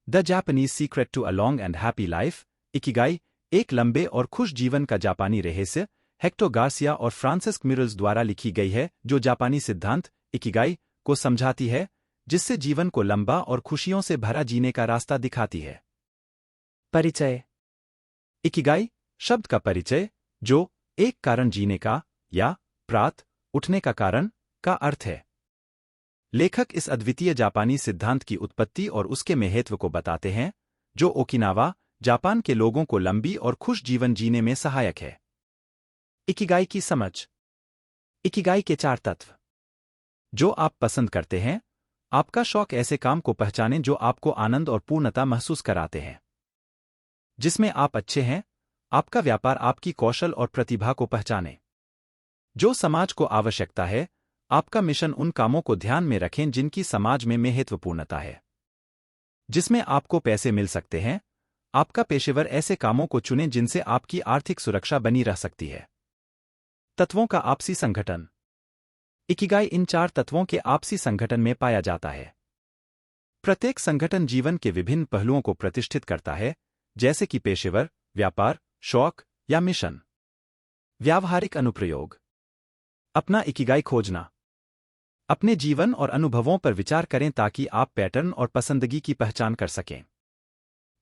The Japanese secret to a long and happy life, ikigai, एक लंबे और खुश जीवन का जापानी रहस्य, हेक्टर गार्सिया और फ्रांसिस्क मिरल्स द्वारा लिखी गई है, जो जापानी सिद्धांत, इकिगाई, को समझाती है, जिससे जीवन को लंबा और खुशियों से भरा जीने का रास्ता दिखाती है। परिचय। इकिगाई शब्द का परिचय, जो एक कारण जीने का या प्रात उठने का कारण का अर्थ है। लेखक इस अद्वितीय जापानी सिद्धांत की उत्पत्ति और उसके महत्व को बताते हैं, जो ओकिनावा, जापान के लोगों को लंबी और खुश जीवन जीने में सहायक है। इकिगाई की समझ। इकिगाई के 4 तत्व। जो आप पसंद करते हैं। आपका शौक ऐसे काम को पहचानें जो आपको आनंद और पूर्णता महसूस कराते हैं, जिसमें आप अच्छे हैं। आपका व्यापार आपकी कौशल और प्रतिभा को पहचानें, जो समाज को आवश्यकता है। आपका मिशन उन कामों को ध्यान में रखें जिनकी समाज में महत्वपूर्णता है, जिसमें आपको पैसे मिल सकते हैं। आपका पेशेवर ऐसे कामों को चुनें जिनसे आपकी आर्थिक सुरक्षा बनी रह सकती है। तत्वों का आपसी संगठन। इकिगाई इन 4 तत्वों के आपसी संगठन में पाया जाता है। प्रत्येक संगठन जीवन के विभिन्न पहलुओं को प्रतिष्ठित करता है, जैसे कि पेशेवर, व्यापार, शौक या मिशन। व्यावहारिक अनुप्रयोग। अपना इकिगाई खोजना। अपने जीवन और अनुभवों पर विचार करें ताकि आप पैटर्न और पसंदगी की पहचान कर सकें।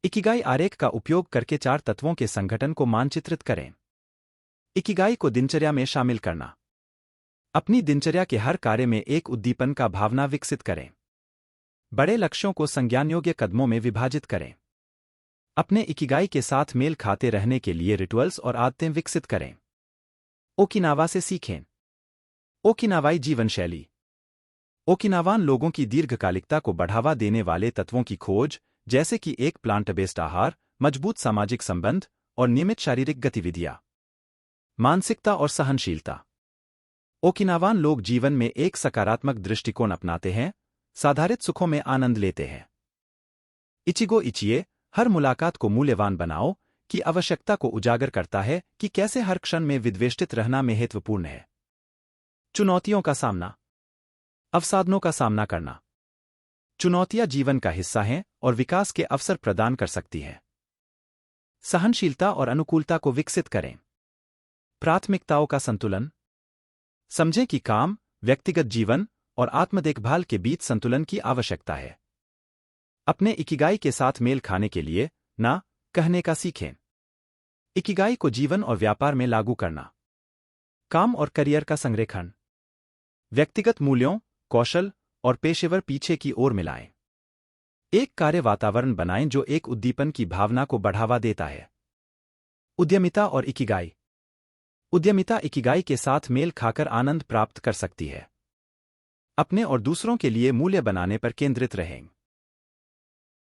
इकिगाई आरेख का उपयोग करके 4 तत्वों के संगठन को मानचित्रित करें। इकिगाई को दिनचर्या में शामिल करना। अपनी दिनचर्या के हर कार्य में एक उद्दीपन का भावना विकसित करें। बड़े लक्ष्यों को संज्ञानयोग्य कदमों में विभाजित करें। अपने इकिगाई के साथ मेल खाते रहने के लिए रिचुअल्स और आदतें विकसित करें। ओकिनावा से सीखें। ओकिनावाई जीवन शैली। ओकिनावान लोगों की दीर्घकालिकता को बढ़ावा देने वाले तत्वों की खोज, जैसे कि एक प्लांट बेस्ड आहार, मजबूत सामाजिक संबंध और नियमित शारीरिक गतिविधियां। मानसिकता और सहनशीलता। ओकिनावान लोग जीवन में एक सकारात्मक दृष्टिकोण अपनाते हैं, साधारित सुखों में आनंद लेते हैं। इचिगो इचिए, हर मुलाकात को मूल्यवान बनाओ, की आवश्यकता को उजागर करता है कि कैसे हर क्षण में विद्वेष्टित रहना महत्वपूर्ण है। चुनौतियों का सामना। अवसादों का सामना करना। चुनौतियां जीवन का हिस्सा हैं और विकास के अवसर प्रदान कर सकती हैं। सहनशीलता और अनुकूलता को विकसित करें। प्राथमिकताओं का संतुलन। समझें कि काम, व्यक्तिगत जीवन और आत्म-देखभाल के बीच संतुलन की आवश्यकता है। अपने इकिगाई के साथ मेल खाने के लिए ना कहने का सीखें। इकिगाई को जीवन और व्यापार में लागू करना। काम और करियर का संरेखण। व्यक्तिगत मूल्यों, कौशल और पेशेवर पीछे की ओर मिलाएं। एक कार्य वातावरण बनाएं जो एक उद्दीपन की भावना को बढ़ावा देता है। उद्यमिता और इकिगाई। उद्यमिता इकिगाई के साथ मेल खाकर आनंद प्राप्त कर सकती है। अपने और दूसरों के लिए मूल्य बनाने पर केंद्रित रहें।